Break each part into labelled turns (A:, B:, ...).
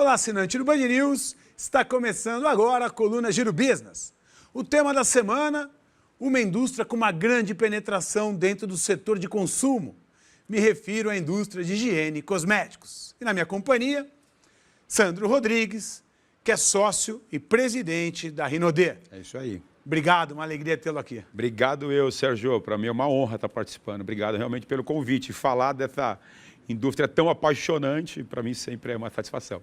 A: Olá, assinante do Band News, está começando agora a coluna Giro Business. O tema da semana, uma indústria com uma grande penetração dentro do setor de consumo. Me refiro à indústria de higiene e cosméticos. E na minha companhia, Sandro Rodrigues, que é sócio e presidente da Rinode.
B: É isso aí.
A: Obrigado, uma alegria tê-lo aqui.
B: Obrigado Sérgio. Para mim é uma honra estar participando. Obrigado realmente pelo convite. Falar dessa indústria tão apaixonante, para mim sempre é uma satisfação.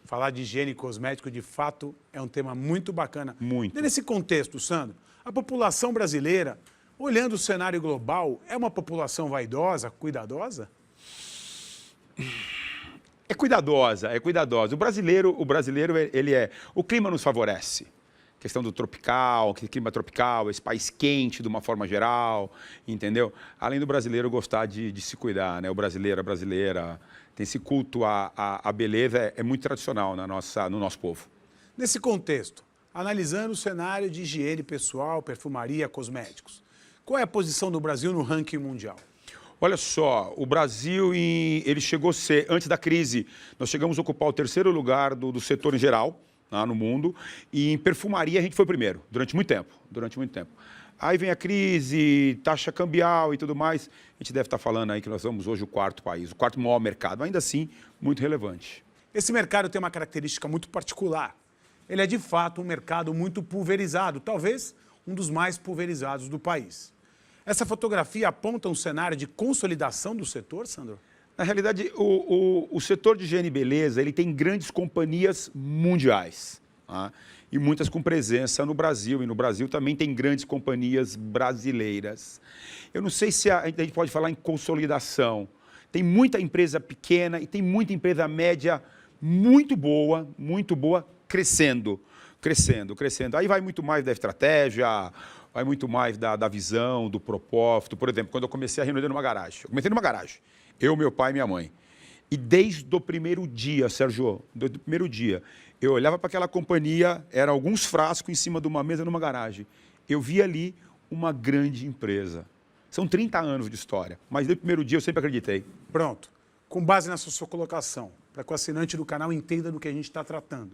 A: Falar de higiene e cosmético, de fato, é um tema muito bacana.
B: Muito.
A: Nesse contexto, Sandro, a população brasileira, olhando o cenário global, é uma população vaidosa, cuidadosa?
B: É cuidadosa, é cuidadosa. O brasileiro, ele é... O clima nos favorece. Questão do tropical, clima tropical, esse país quente de uma forma geral, entendeu? Além do brasileiro gostar de se cuidar, né? O brasileiro, a brasileira, tem esse culto à beleza, é muito tradicional no nosso povo.
A: Nesse contexto, analisando o cenário de higiene pessoal, perfumaria, cosméticos, qual é a posição do Brasil no ranking mundial?
B: Olha só, o Brasil, ele chegou a ser, antes da crise, nós chegamos a ocupar o terceiro lugar do setor em geral, no mundo, e em perfumaria a gente foi primeiro, durante muito tempo. Aí vem a crise, taxa cambial e tudo mais, a gente deve estar falando aí que nós somos hoje o quarto país, o quarto maior mercado, ainda assim, muito relevante.
A: Esse mercado tem uma característica muito particular. Ele é, de fato, um mercado muito pulverizado, talvez um dos mais pulverizados do país. Essa fotografia aponta um cenário de consolidação do setor, Sandro?
B: Na realidade, o setor de higiene e beleza, ele tem grandes companhias mundiais, tá? E muitas com presença no Brasil, e no Brasil também tem grandes companhias brasileiras. Eu não sei se a gente pode falar em consolidação. Tem muita empresa pequena e tem muita empresa média muito boa, crescendo. Aí vai muito mais da estratégia, vai muito mais da visão, do propósito. Por exemplo, quando eu comecei a Rinode numa garagem. Eu comecei numa garagem. Eu, meu pai e minha mãe. E desde o primeiro dia, Sérgio, desde o primeiro dia, eu olhava para aquela companhia, eram alguns frascos em cima de uma mesa numa garagem. Eu via ali uma grande empresa. São 30 anos de história, mas desde o primeiro dia eu sempre acreditei.
A: Pronto. Com base nessa sua colocação, para que o assinante do canal entenda do que a gente está tratando.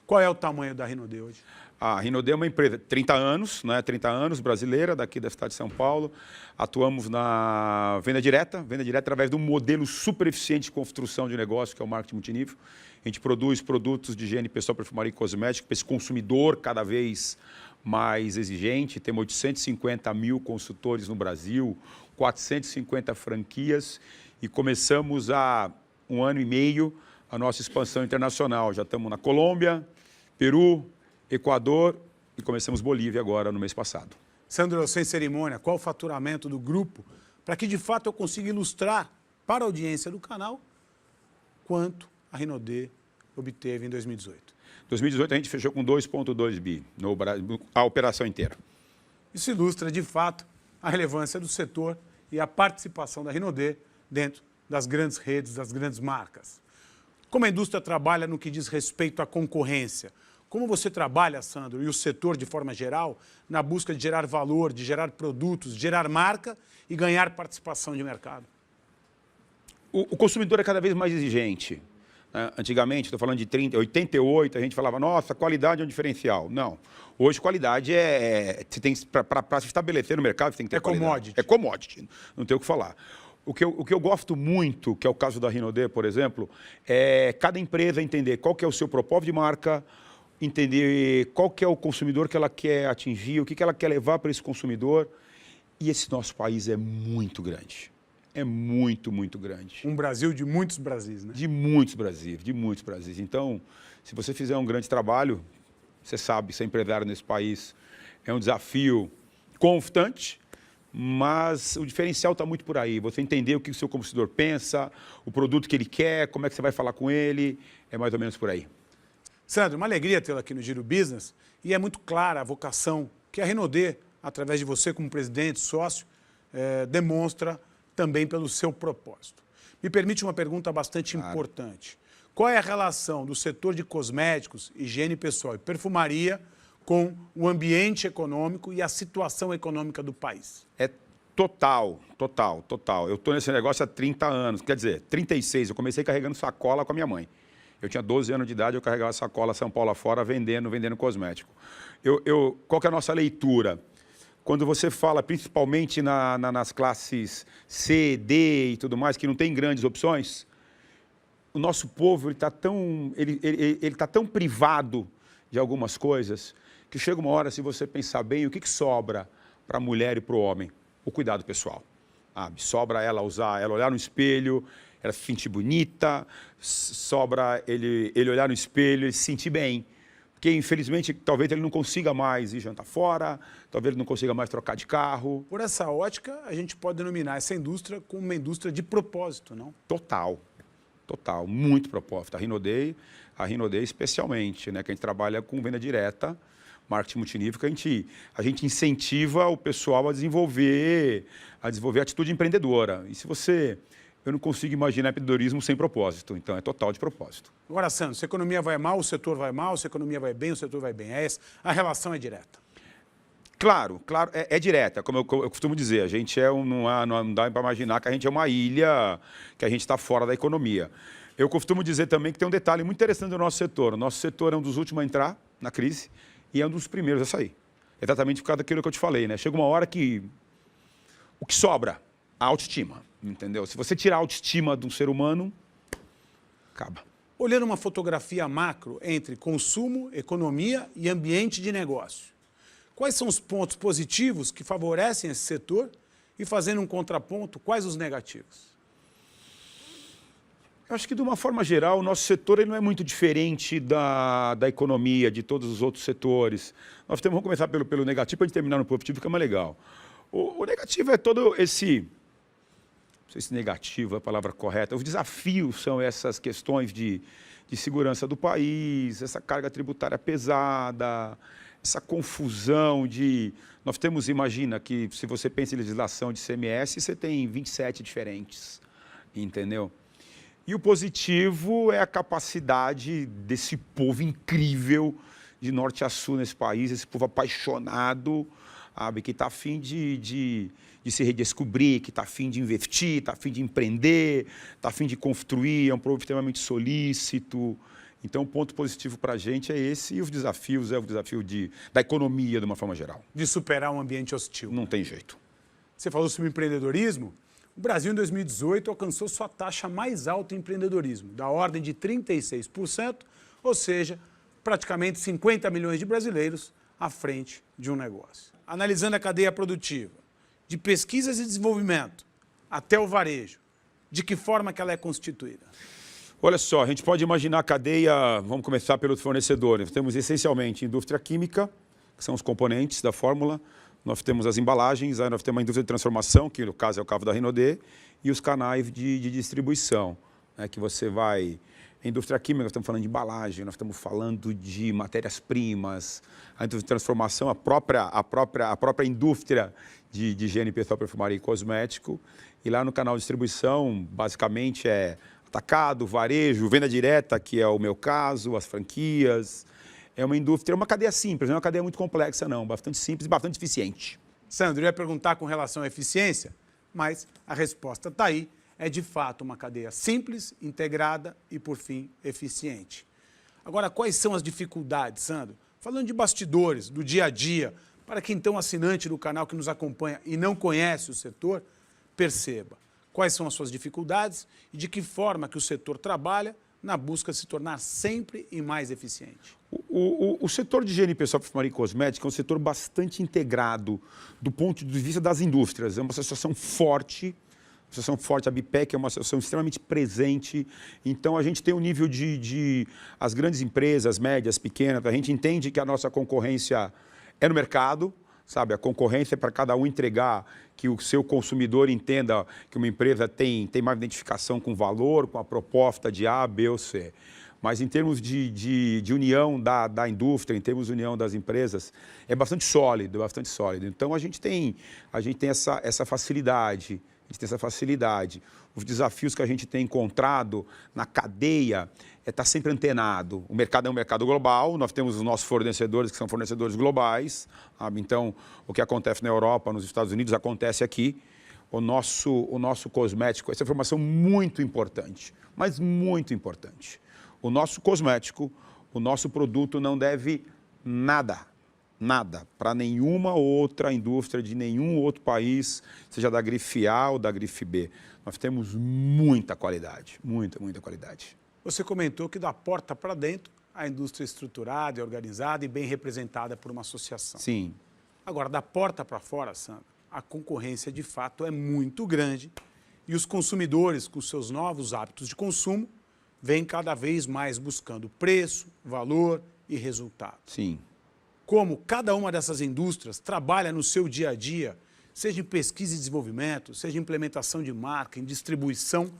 A: Qual é o tamanho da Rinode hoje?
B: A Rinode é uma empresa, 30 anos, né? 30 anos, brasileira, daqui da cidade de São Paulo. Atuamos na venda direta através de um modelo super eficiente de construção de negócio, que é o marketing multinível. A gente produz produtos de higiene pessoal, perfumaria e cosmético para esse consumidor cada vez mais exigente. Temos 850 mil consultores no Brasil, 450 franquias e começamos há 1 ano e meio a nossa expansão internacional. Já estamos na Colômbia, Peru, Equador e começamos Bolívia agora no mês passado.
A: Sandro, sem cerimônia, qual o faturamento do grupo para que de fato eu consiga ilustrar para a audiência do canal quanto a Rinode obteve em 2018?
B: Em 2018 a gente fechou com 2,2 bi, a operação inteira.
A: Isso ilustra de fato a relevância do setor e a participação da Rinode dentro das grandes redes, das grandes marcas. Como a indústria trabalha no que diz respeito à concorrência? Como você trabalha, Sandro, e o setor de forma geral, na busca de gerar valor, de gerar produtos, de gerar marca e ganhar participação de mercado?
B: O consumidor é cada vez mais exigente. Antigamente, estou falando de 88, a gente falava, nossa, qualidade é um diferencial. Não. Hoje, qualidade para se estabelecer no mercado, você tem que ter qualidade.
A: Commodity.
B: É commodity, não tem o que falar. O que eu gosto muito, que é o caso da Rinode, por exemplo, é cada empresa entender qual que é o seu propósito de marca, entender qual que é o consumidor que ela quer atingir, o que ela quer levar para esse consumidor. E esse nosso país é muito grande. É muito grande.
A: Um Brasil de muitos Brasis, né?
B: De muitos Brasis. Então, se você fizer um grande trabalho, você sabe, ser empresário nesse país é um desafio constante, mas o diferencial está muito por aí. Você entender o que o seu consumidor pensa, o produto que ele quer, como é que você vai falar com ele, é mais ou menos por aí.
A: Sandro, uma alegria tê-lo aqui no Giro Business e é muito clara a vocação que a Rinode, através de você como presidente, sócio, demonstra também pelo seu propósito. Me permite uma pergunta bastante importante. Qual é a relação do setor de cosméticos, higiene pessoal e perfumaria com o ambiente econômico e a situação econômica do país?
B: É total. Eu estou nesse negócio há 30 anos, quer dizer, 36. Eu comecei carregando sacola com a minha mãe. Eu tinha 12 anos de idade, eu carregava sacola São Paulo afora vendendo cosmético. Qual que é a nossa leitura? Quando você fala, principalmente nas classes C, D e tudo mais, que não tem grandes opções, o nosso povo ele tá tão privado de algumas coisas que chega uma hora, se você pensar bem, o que sobra para a mulher e para o homem? O cuidado pessoal. Sobra ela olhar no espelho, ela se sentir bonita, sobra ele olhar no espelho e se sentir bem. Porque, infelizmente, talvez ele não consiga mais ir jantar fora, talvez ele não consiga mais trocar de carro.
A: Por essa ótica, a gente pode denominar essa indústria como uma indústria de propósito, não?
B: Total, muito propósito. A Rinodê especialmente, né, que a gente trabalha com venda direta, marketing multinível, que a gente incentiva o pessoal a desenvolver atitude empreendedora. E eu não consigo imaginar empreendedorismo sem propósito, então é total de propósito.
A: Agora, Sandro, se a economia vai mal, o setor vai mal, se a economia vai bem, o setor vai bem. A relação é direta.
B: Claro, é direta, como eu costumo dizer, a gente não dá para imaginar que a gente é uma ilha, que a gente está fora da economia. Eu costumo dizer também que tem um detalhe muito interessante do nosso setor. O nosso setor é um dos últimos a entrar na crise e é um dos primeiros a sair. Exatamente por causa daquilo que eu te falei, né? Chega uma hora que o que sobra? A autoestima, entendeu? Se você tirar a autoestima de um ser humano, acaba.
A: Olhando uma fotografia macro entre consumo, economia e ambiente de negócio, quais são os pontos positivos que favorecem esse setor e, fazendo um contraponto, quais os negativos?
B: Eu acho que, de uma forma geral, o nosso setor ele não é muito diferente da economia, de todos os outros setores. Vamos começar pelo negativo, para a gente terminar no positivo, que é mais legal. O negativo é todo esse... Não sei se negativo é a palavra correta. Os desafios são essas questões de segurança do país, essa carga tributária pesada, essa confusão de... imagina que se você pensa em legislação de ICMS, você tem 27 diferentes, entendeu? E o positivo é a capacidade desse povo incrível de norte a sul nesse país, esse povo apaixonado, sabe, que está a fim de se redescobrir, que está a fim de investir, está a fim de empreender, está a fim de construir, é um povo extremamente solícito. Então, o ponto positivo para a gente é esse, e os desafios é o desafio da economia, de uma forma geral.
A: De superar um ambiente hostil.
B: Não tem jeito.
A: Você falou sobre empreendedorismo. O Brasil, em 2018, alcançou sua taxa mais alta em empreendedorismo, da ordem de 36%, ou seja, praticamente 50 milhões de brasileiros à frente de um negócio. Analisando a cadeia produtiva, de pesquisas e desenvolvimento até o varejo, de que forma que ela é constituída?
B: Olha só, a gente pode imaginar a cadeia, vamos começar pelos fornecedores. Temos essencialmente indústria química, que são os componentes da fórmula, nós temos as embalagens, aí nós temos a indústria de transformação, que no caso é o caso da Rinodê, e os canais de distribuição, né, que você vai... A indústria química, nós estamos falando de embalagem, nós estamos falando de matérias-primas, a indústria de transformação, a própria indústria de higiene pessoal, perfumaria e cosmético. E lá no canal de distribuição, basicamente é atacado, varejo, venda direta, que é o meu caso, as franquias. É uma indústria, é uma cadeia simples, não é uma cadeia muito complexa, não. Bastante simples e bastante eficiente.
A: Sandro, eu ia perguntar com relação à eficiência, mas a resposta está aí. É, de fato, uma cadeia simples, integrada e, por fim, eficiente. Agora, quais são as dificuldades, Sandro? Falando de bastidores, do dia a dia, para que, então, o assinante do canal que nos acompanha e não conhece o setor, perceba quais são as suas dificuldades e de que forma que o setor trabalha na busca de se tornar sempre e mais eficiente.
B: O setor de higiene pessoal, perfumaria e cosmética é um setor bastante integrado do ponto de vista das indústrias. É uma associação forte, a BPEC é uma associação extremamente presente. Então, a gente tem um nível as grandes empresas, médias, pequenas, a gente entende que a nossa concorrência é no mercado, sabe? A concorrência é para cada um entregar, que o seu consumidor entenda que uma empresa tem mais identificação com o valor, com a proposta de A, B ou C. Mas em termos de união da indústria, em termos de união das empresas, é bastante sólido, bastante sólido. Então, a gente tem essa facilidade. Os desafios que a gente tem encontrado na cadeia é estar sempre antenado. O mercado é um mercado global, nós temos os nossos fornecedores, que são fornecedores globais. Sabe? Então, o que acontece na Europa, nos Estados Unidos, acontece aqui. O nosso cosmético, essa informação muito importante, mas muito importante. o nosso cosmético, o nosso produto não deve nada para nenhuma outra indústria de nenhum outro país, seja da grife A ou da grife B. Nós temos muita qualidade, muita qualidade.
A: Você comentou que da porta para dentro, a indústria é estruturada, é organizada e bem representada por uma associação.
B: Sim.
A: Agora, da porta para fora, Sandro, a concorrência de fato é muito grande e os consumidores, com seus novos hábitos de consumo, vêm cada vez mais buscando preço, valor e resultado.
B: Sim.
A: Como cada uma dessas indústrias trabalha no seu dia a dia, seja em pesquisa e desenvolvimento, seja em implementação de marca, em distribuição,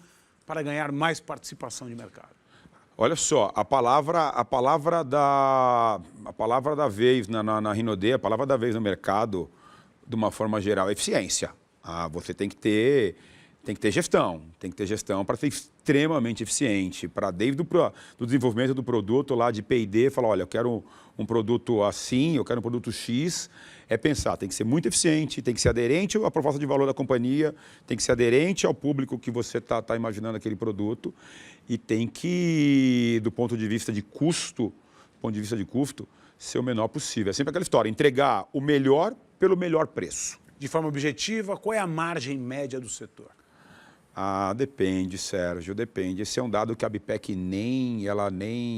A: para ganhar mais participação de mercado.
B: Olha só, a palavra da vez na Rinode, a palavra da vez no mercado, de uma forma geral, é eficiência. Você tem que ter gestão para ser extremamente eficiente, para desde do desenvolvimento do produto lá de P&D, falar, olha, eu quero um produto assim, eu quero um produto X, é pensar, tem que ser muito eficiente, tem que ser aderente à proposta de valor da companhia, tem que ser aderente ao público que você está imaginando aquele produto e tem que, do ponto de vista de custo, ser o menor possível. É sempre aquela história, entregar o melhor pelo melhor preço.
A: De forma objetiva, qual é a margem média do setor?
B: Depende, Sérgio, depende. Esse é um dado que a ABIPEC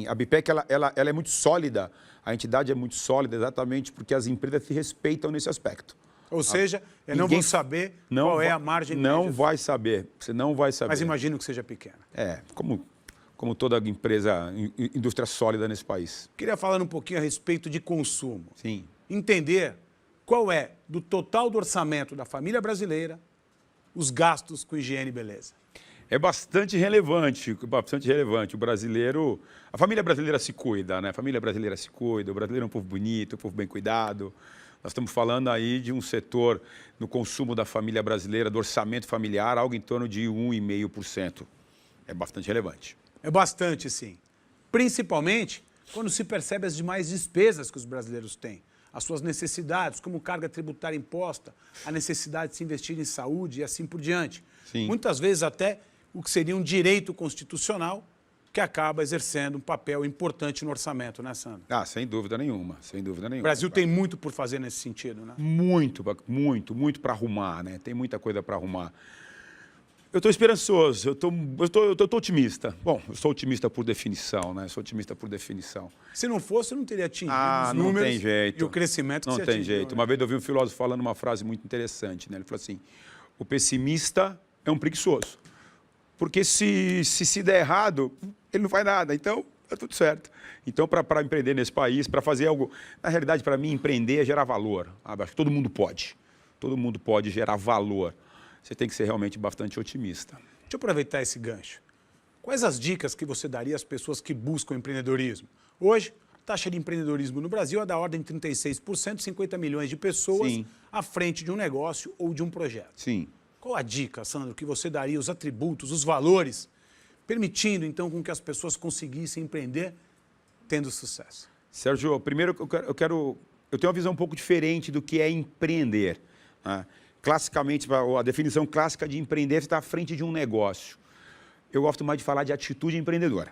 B: A ABIPEC ela é muito sólida, a entidade é muito sólida exatamente porque as empresas se respeitam nesse aspecto.
A: Ou seja, eu não vou saber qual é a margem média.
B: Não vai saber, você não vai saber.
A: Mas imagino que seja pequena.
B: Como toda empresa, indústria sólida nesse país.
A: Queria falar um pouquinho a respeito de consumo.
B: Sim.
A: Entender qual é, do total do orçamento da família brasileira, os gastos com higiene e beleza.
B: É bastante relevante. O brasileiro, a família brasileira se cuida, né? A família brasileira se cuida, o brasileiro é um povo bonito, um povo bem cuidado. Nós estamos falando aí de um setor no consumo da família brasileira, do orçamento familiar, algo em torno de 1,5%. É bastante relevante.
A: É bastante, sim. Principalmente quando se percebe as demais despesas que os brasileiros têm. As suas necessidades, como carga tributária imposta, a necessidade de se investir em saúde e assim por diante.
B: Sim.
A: Muitas vezes até o que seria um direito constitucional que acaba exercendo um papel importante no orçamento, né, Sandro?
B: Sem dúvida nenhuma, sem dúvida nenhuma.
A: O Brasil tem muito por fazer nesse sentido, né?
B: Muito para arrumar, né? Tem muita coisa para arrumar. Eu estou esperançoso, eu estou otimista. Bom, eu sou otimista por definição, né? Sou otimista por definição.
A: Se não fosse, não teria atingido os
B: não
A: números
B: tem jeito.
A: e o crescimento que
B: não
A: você
B: tem
A: atingiu.
B: jeito.
A: Né?
B: Uma vez eu ouvi um filósofo falando uma frase muito interessante, né? Ele falou assim, o pessimista é um preguiçoso. Porque se der errado, ele não faz nada. Então, é tudo certo. Então, para empreender nesse país, para fazer algo... Na realidade, para mim, empreender é gerar valor. Acho que todo mundo pode. Todo mundo pode gerar valor. Você tem que ser realmente bastante otimista.
A: Deixa eu aproveitar esse gancho. Quais as dicas que você daria às pessoas que buscam empreendedorismo? Hoje, a taxa de empreendedorismo no Brasil é da ordem de 36%, 50 milhões de pessoas
B: Sim.
A: à frente de um negócio ou de um projeto.
B: Sim.
A: Qual a dica, Sandro, que você daria, os atributos, os valores, permitindo, então, com que as pessoas conseguissem empreender tendo sucesso?
B: Sérgio, primeiro eu tenho uma visão um pouco diferente do que é empreender. Né? Classicamente, a definição clássica de empreender é estar à frente de um negócio. Eu gosto mais de falar de atitude empreendedora.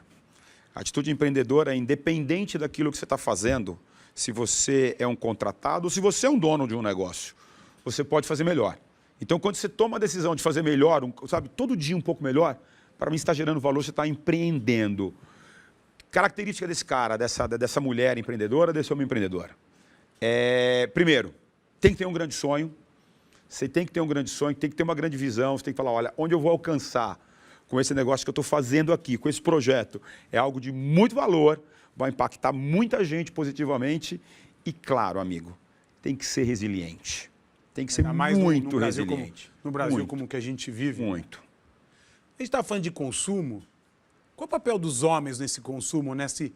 B: A atitude empreendedora é independente daquilo que você está fazendo, se você é um contratado ou se você é um dono de um negócio, você pode fazer melhor. Então, quando você toma a decisão de fazer melhor, todo dia um pouco melhor, para mim, você está gerando valor, você está empreendendo. Característica desse cara, dessa mulher empreendedora, desse homem empreendedor. Primeiro, tem que ter um grande sonho. Você tem que ter um grande sonho, tem que ter uma grande visão, você tem que falar, olha, onde eu vou alcançar com esse negócio que eu estou fazendo aqui, com esse projeto, é algo de muito valor, vai impactar muita gente positivamente e, claro, amigo, tem que ser resiliente. Tem que ser muito resiliente.
A: No Brasil, como que a gente vive.
B: Muito.
A: A gente está falando de consumo. Qual o papel dos homens nesse consumo, nesse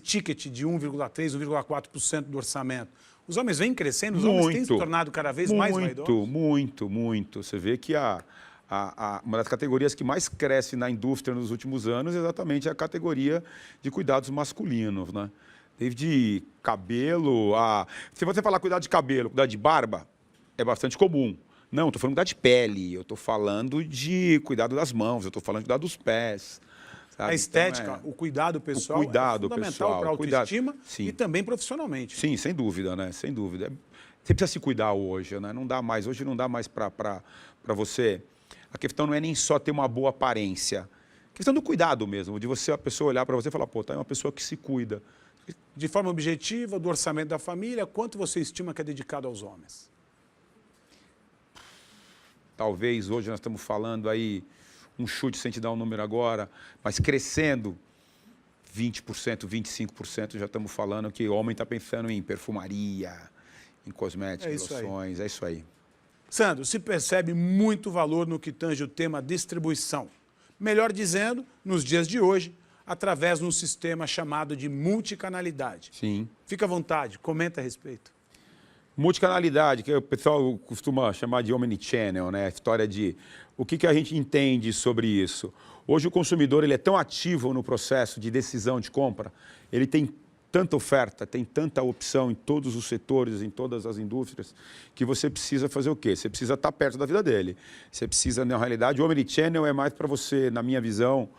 A: ticket de 1,3%, 1,4% do orçamento? Os homens vêm crescendo, os homens têm se tornado cada vez mais vaidosos?
B: Muito. Você vê que uma das categorias que mais cresce na indústria nos últimos anos é exatamente a categoria de cuidados masculinos, né? Desde cabelo Se você falar cuidado de cabelo, cuidado de barba, é bastante comum. Não, estou falando de cuidado de pele, eu estou falando de cuidado das mãos, eu estou falando de cuidado dos pés.
A: A estética, o cuidado pessoal
B: o cuidado
A: é fundamental
B: pessoal,
A: para a autoestima
B: sim.
A: e também profissionalmente.
B: Sim, sem dúvida, né? Sem dúvida. Você precisa se cuidar hoje, né? Não dá mais, hoje não dá mais para você. A questão não é nem só ter uma boa aparência. A questão do cuidado mesmo, de você, a pessoa olhar para você e falar, pô, tá, é uma pessoa que se cuida.
A: De forma objetiva, do orçamento da família, quanto você estima que é dedicado aos homens?
B: Talvez hoje nós estamos falando aí, um chute sem te dar um número agora, mas crescendo 20%, 25%, já estamos falando que o homem está pensando em perfumaria, em cosméticos, loções, é isso aí.
A: Sandro, se percebe muito valor no que tange o tema distribuição. Melhor dizendo, nos dias de hoje, através de um sistema chamado de multicanalidade.
B: Sim.
A: Fica à vontade, comenta a respeito.
B: Multicanalidade, que o pessoal costuma chamar de omnichannel, né? A história de o que a gente entende sobre isso. Hoje o consumidor ele é tão ativo no processo de decisão de compra, ele tem tanta oferta, tem tanta opção em todos os setores, em todas as indústrias, que você precisa fazer o quê? Você precisa estar perto da vida dele. Você precisa, na realidade, o omnichannel é mais para você, na minha visão,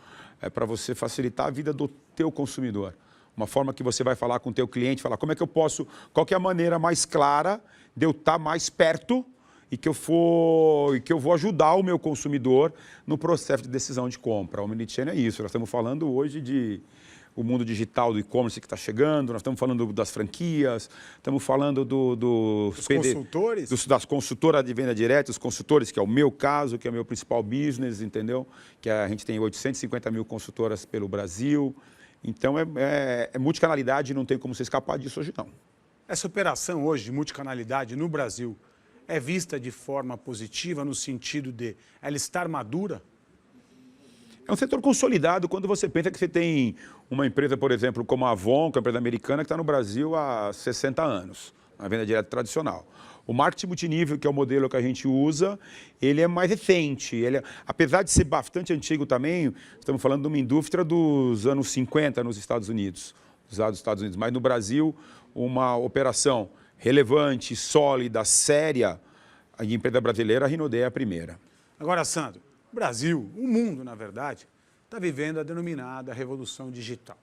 B: é para você facilitar a vida do teu consumidor. Uma forma que você vai falar com o teu cliente, falar como é que eu posso, qual que é a maneira mais clara de eu estar mais perto e que eu vou ajudar o meu consumidor no processo de decisão de compra. O omnichannel é isso. Nós estamos falando hoje de o mundo digital do e-commerce que está chegando, nós estamos falando das franquias, estamos falando dos
A: consultores?
B: Das consultoras de venda direta, os consultores, que é o meu caso, que é o meu principal business, entendeu? Que a gente tem 850 mil consultoras pelo Brasil. Então, é multicanalidade, não tem como você escapar disso hoje, não.
A: Essa operação hoje de multicanalidade no Brasil é vista de forma positiva no sentido de ela estar madura?
B: É um setor consolidado quando você pensa que você tem uma empresa, por exemplo, como a Avon, que é uma empresa americana, que está no Brasil há 60 anos, na venda direta tradicional. O marketing multinível, que é o modelo que a gente usa, ele é mais recente. Apesar de ser bastante antigo também, estamos falando de uma indústria dos anos 50 nos Estados Unidos. Mas no Brasil, uma operação relevante, sólida, séria, a empresa brasileira, a Rinode é a primeira.
A: Agora, Sandro, o Brasil, o mundo, na verdade, está vivendo a denominada revolução digital.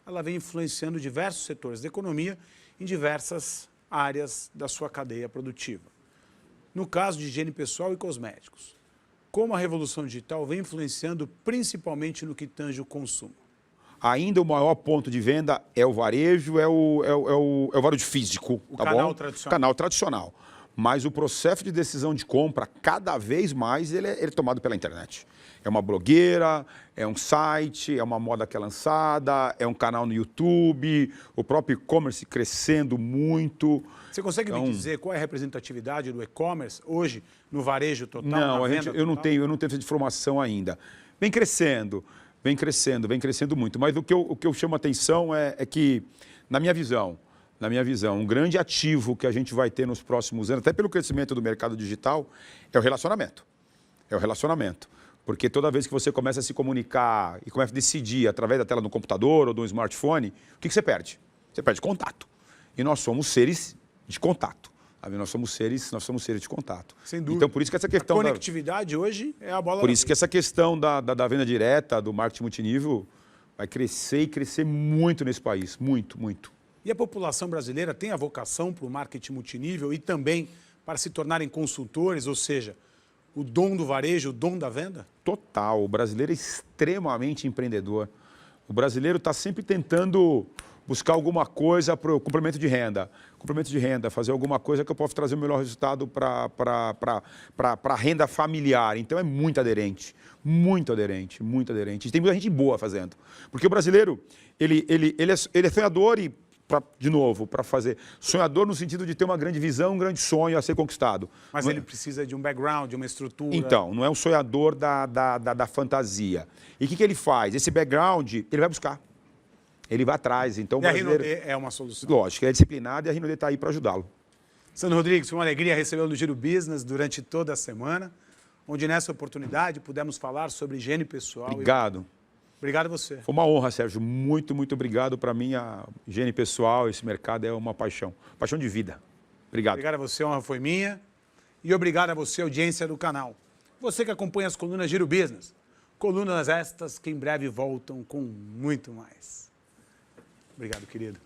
A: Ela vem influenciando diversos setores da economia em diversas áreas da sua cadeia produtiva. No caso de higiene pessoal e cosméticos, como a revolução digital vem influenciando principalmente no que tange o consumo?
B: Ainda o maior ponto de venda é o varejo, é o varejo físico,
A: o
B: tá
A: canal
B: bom?
A: Tradicional.
B: Canal tradicional. Mas o processo de decisão de compra, cada vez mais, ele é tomado pela internet. É uma blogueira, é um site, é uma moda que é lançada, é um canal no YouTube, o próprio e-commerce crescendo muito.
A: Você consegue me dizer qual é a representatividade do e-commerce hoje no varejo total?
B: Não, eu não tenho essa informação ainda. Vem crescendo muito. Mas o que eu chamo a atenção é que, na minha visão, um grande ativo que a gente vai ter nos próximos anos, até pelo crescimento do mercado digital, é o relacionamento. Porque toda vez que você começa a se comunicar e começa a decidir através da tela do computador ou do smartphone, o que você perde? Você perde contato. E nós somos seres de contato. Nós somos seres de contato.
A: Sem dúvida.
B: Então, por isso que essa questão
A: a conectividade hoje é a bola.
B: Por isso que essa questão da venda direta, do marketing multinível, vai crescer e crescer muito nesse país. Muito, muito.
A: E a população brasileira tem a vocação para o marketing multinível e também para se tornarem consultores, ou seja, o dom do varejo, o dom da venda?
B: Total. O brasileiro é extremamente empreendedor. O brasileiro está sempre tentando buscar alguma coisa para o complemento de renda. Fazer alguma coisa que eu possa trazer o melhor resultado para a renda familiar. Então é muito aderente. E tem muita gente boa fazendo. Porque o brasileiro, ele é sonhador e, de novo, para fazer sonhador no sentido de ter uma grande visão, um grande sonho a ser conquistado.
A: Mas ele precisa de um background, de uma estrutura.
B: Então, não é um sonhador da fantasia. E o que ele faz? Esse background, ele vai buscar. Ele vai atrás. Então,
A: e a Rinode é uma solução.
B: Lógico, ele é disciplinado e a Rinode está aí para ajudá-lo.
A: Sandro Rodrigues, foi uma alegria recebê-lo no Giro Business durante toda a semana, onde nessa oportunidade pudemos falar sobre higiene pessoal.
B: Obrigado.
A: Obrigado a você.
B: Foi uma honra, Sérgio. Muito, muito obrigado. Para mim, a higiene pessoal, esse mercado é uma paixão. Paixão de vida. Obrigado.
A: Obrigado a você, a honra foi minha. E obrigado a você, audiência do canal. Você que acompanha as colunas Giro Business. Colunas estas que em breve voltam com muito mais. Obrigado, querido.